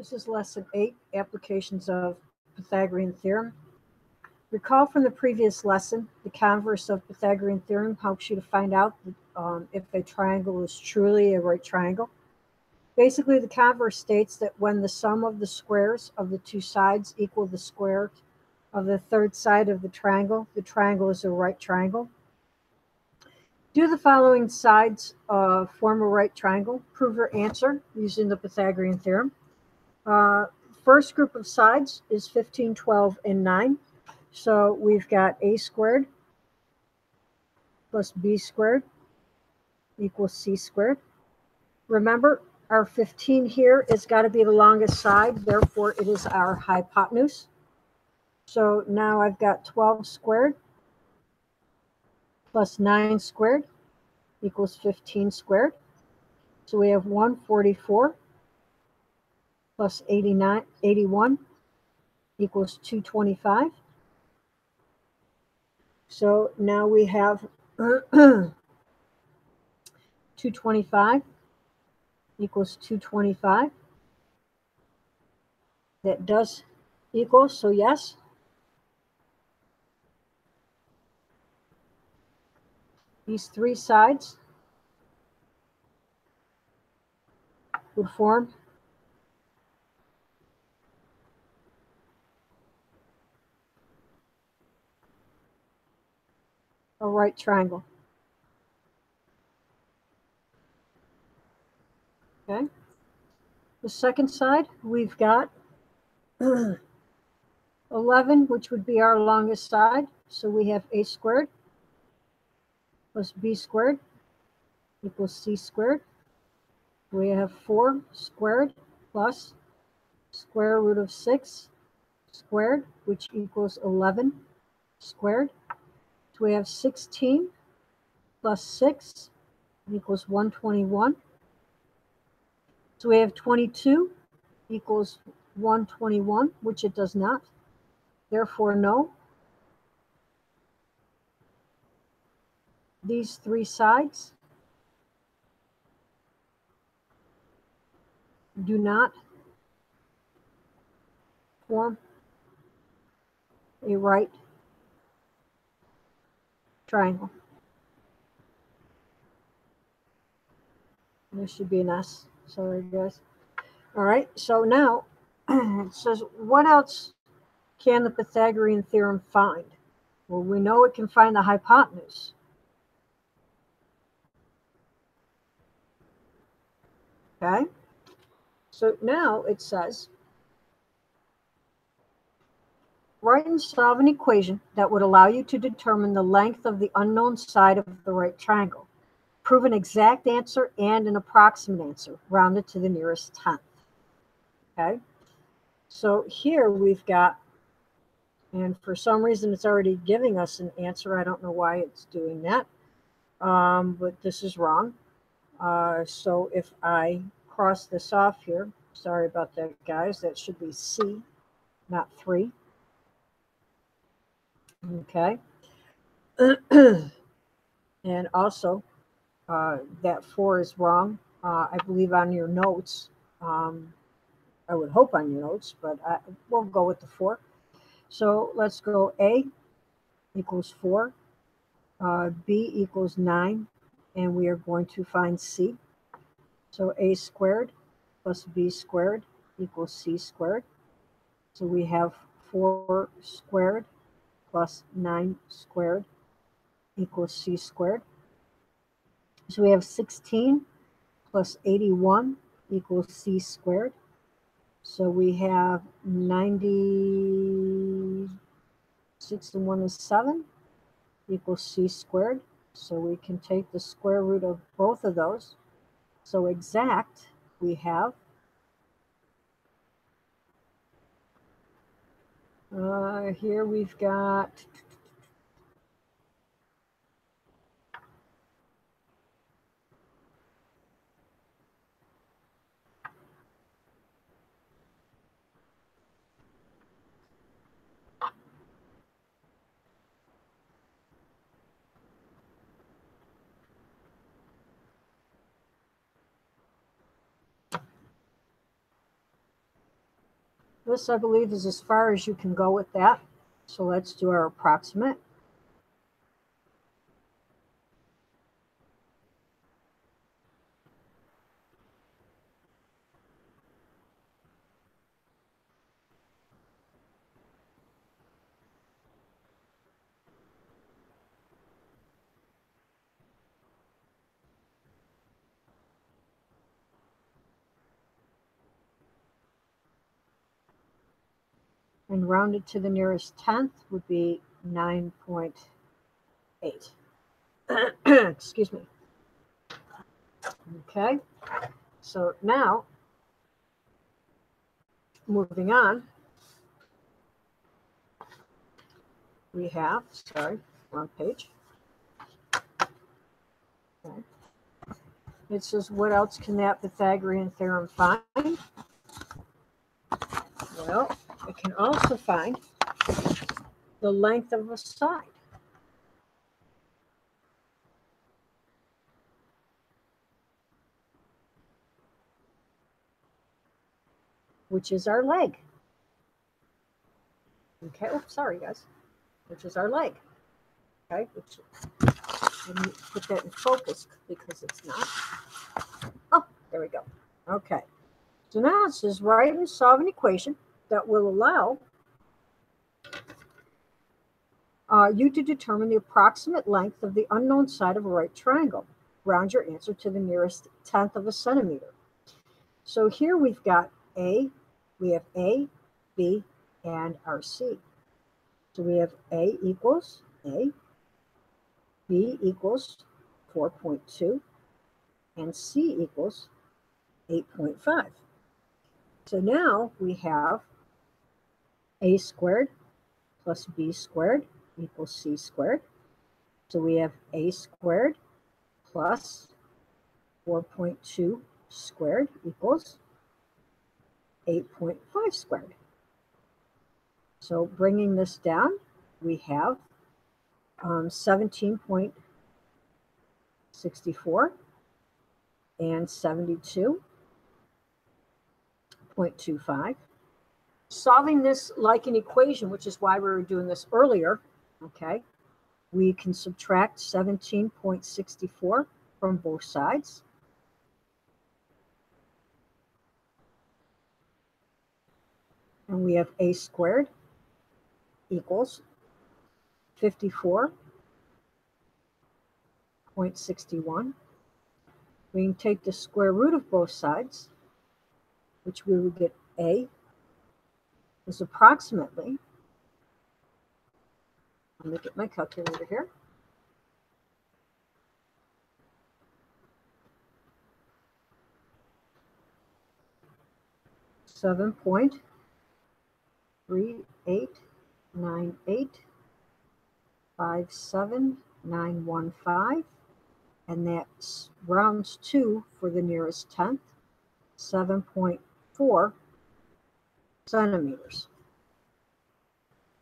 This is lesson 8, applications of Pythagorean theorem. Recall from the previous lesson, the converse of Pythagorean theorem helps you to find out if a triangle is truly a right triangle. Basically, the converse states that when the sum of the squares of the two sides equal the square of the third side of the triangle is a right triangle. Do the following sides form a right triangle? Prove your answer using the Pythagorean theorem. First group of sides is 15, 12, and 9. So we've got a squared plus b squared equals c squared. Remember, our 15 here has got to be the longest side, therefore it is our hypotenuse. So now I've got 12 squared plus 9 squared equals 15 squared. So we have 144 plus 81 equals 225. So now we have 225 equals 225. That does equal, so yes. These three sides would form a right triangle. Okay. The second side, we've got 11, which would be our longest side. So we have a squared plus b squared equals c squared. We have 4 squared plus square root of 6 squared, which equals 11 squared. So we have 16 plus 6 equals 121. So we have 22 equals 121, which it does not. Therefore, no. These three sides do not form a right triangle. There should be an S. Sorry, guys. All right, so now it says, what else can the Pythagorean theorem find? Well, we know it can find the hypotenuse. Okay, so now it says, write and solve an equation that would allow you to determine the length of the unknown side of the right triangle. Prove an exact answer and an approximate answer, rounded to the nearest tenth. Okay, so here we've got, and for some reason it's already giving us an answer. I don't know why it's doing that, but this is wrong. So if I cross this off here, sorry about that, guys, that should be C, not 3. Okay. And also, that 4 is wrong. I believe on your notes, I would hope on your notes, but we'll go with the 4. So let's go A equals 4, B equals 9, and we are going to find C. So A squared plus B squared equals C squared. So we have 4 squared plus 9 squared equals C squared. So we have 16 plus 81 equals C squared. So we have 96 and 1 is 7 equals C squared. So we can take the square root of both of those. So exact, we have here we've got This, I believe, is as far as you can go with that. So let's do our approximate. And rounded to the nearest tenth would be 9.8. Excuse me. Okay, so now, moving on, we have, sorry, wrong page. Okay. It says, what else can that Pythagorean theorem find? Well, it can also find the length of a side. Which is our leg. Okay, oh, sorry guys. Which is our leg. Okay, which, let me put that in focus because it's not. Oh, there we go. Okay, so now it says write and solve an equation that will allow you to determine the approximate length of the unknown side of a right triangle. Round your answer to the nearest tenth of a centimeter. So here we've got A, we have A, B, and our C. So we have A equals A, B equals 4.2, and C equals 8.5. So now we have A squared plus B squared equals C squared. So we have A squared plus 4.2 squared equals 8.5 squared. So bringing this down, we have 17.64 and 72.25. Solving this like an equation, which is why we were doing this earlier, okay, we can subtract 17.64 from both sides. And we have A squared equals 54.61. We can take the square root of both sides, which we would get A is approximately, let me get my calculator here, 7.389857,915, and that rounds to, for the nearest tenth, 7.4 centimeters.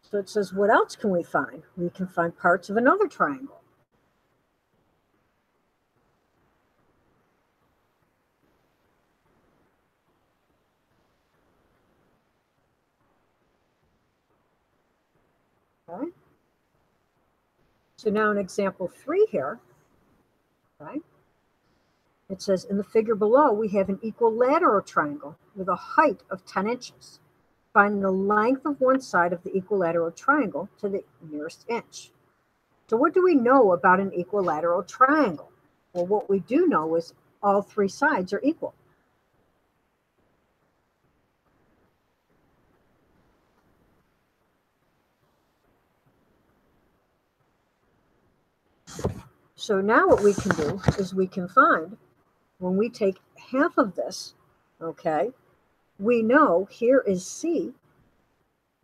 So it says, what else can we find? We can find parts of another triangle. Okay. So now in example 3 here, okay, it says in the figure below, we have an equilateral triangle with a height of 10 inches. Find the length of one side of the equilateral triangle to the nearest inch. So what do we know about an equilateral triangle? Well, what we do know is all three sides are equal. So now what we can do is we can find, when we take half of this, okay, we know here is C,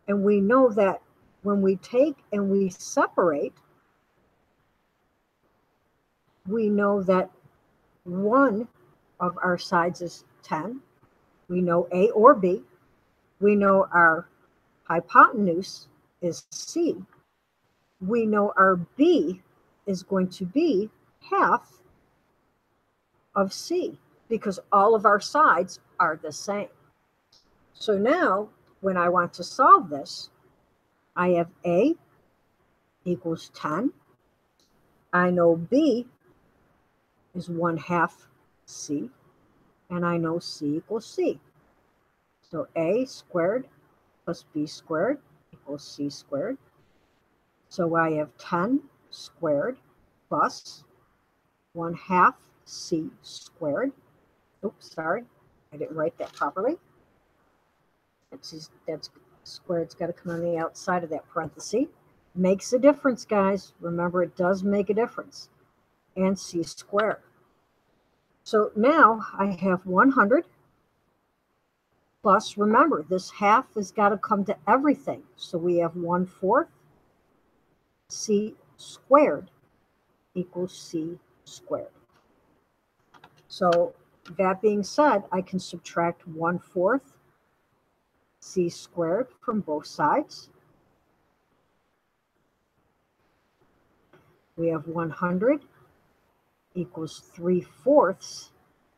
and we know that when we take and we separate, we know that one of our sides is 10. We know A or B. We know our hypotenuse is C. We know our B is going to be half of C because all of our sides are the same. So now when I want to solve this, I have A equals 10. I know B is 1/2 C, and I know C equals C. So A squared plus B squared equals C squared. So I have 10 squared plus 1/2 C squared. Oops, sorry, I didn't write that properly. That's squared's got to come on the outside of that parenthesis. Makes a difference, guys. Remember, it does make a difference. And C squared. So now I have 100 plus, remember, this half has got to come to everything. So we have 1/4 C squared equals C squared. So that being said, I can subtract 1/4 C squared from both sides. We have 100 equals 3/4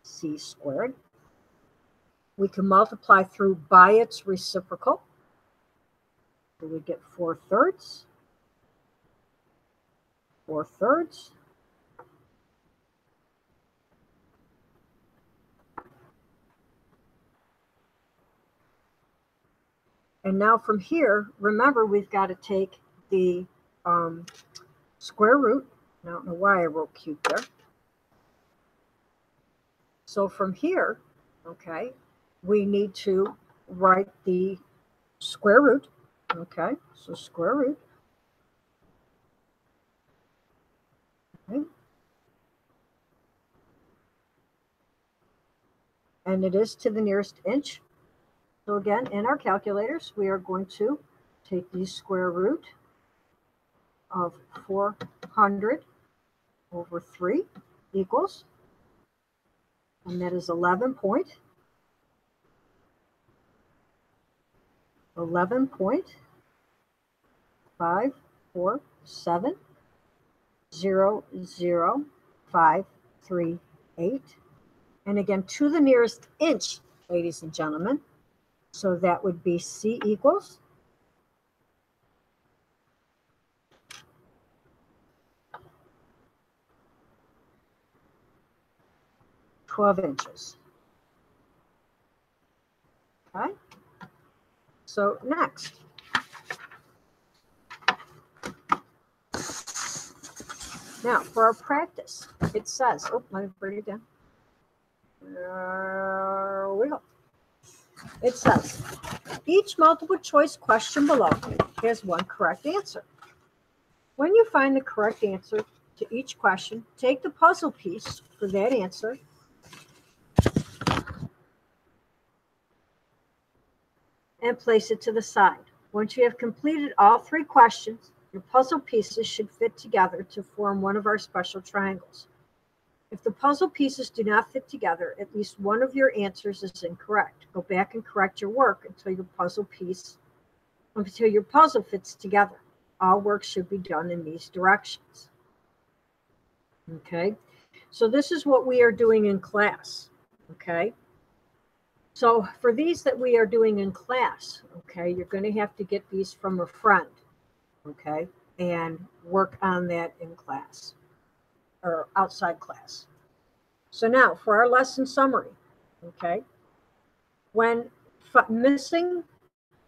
C squared. We can multiply through by its reciprocal. So we get 4/3. 4/3. And now from here, remember, we've got to take the square root. I don't know why I wrote cube there. So from here, okay, we need to write the square root. Okay, so square root. Okay. And it is to the nearest inch. So again, in our calculators, we are going to take the square root of 400 over 3 equals, and that is 11.54700,538. And again, to the nearest inch, ladies and gentlemen. So that would be C equals 12 inches. Okay. So next. Now for our practice, it says, oh, let me bring it down. There we go. It says, each multiple choice question below has one correct answer. When you find the correct answer to each question, take the puzzle piece for that answer and place it to the side. Once you have completed all 3 questions, your puzzle pieces should fit together to form one of our special triangles. If the puzzle pieces do not fit together, at least one of your answers is incorrect. Go back and correct your work until your puzzle fits together. All work should be done in these directions. Okay, so this is what we are doing in class. Okay, so for these that we are doing in class, okay, you're going to have to get these from a friend, okay, and work on that in class or outside class. So now for our lesson summary, okay, when missing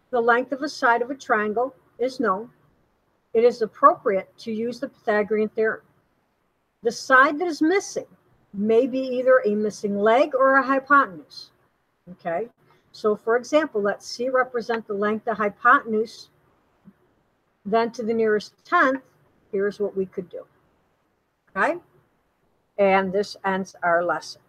the length of a side of a triangle is known, it is appropriate to use the Pythagorean theorem. The side that is missing may be either a missing leg or a hypotenuse. Okay, so for example, let's C represent the length of hypotenuse. Then to the nearest 10th, here's what we could do. Okay, and this ends our lesson.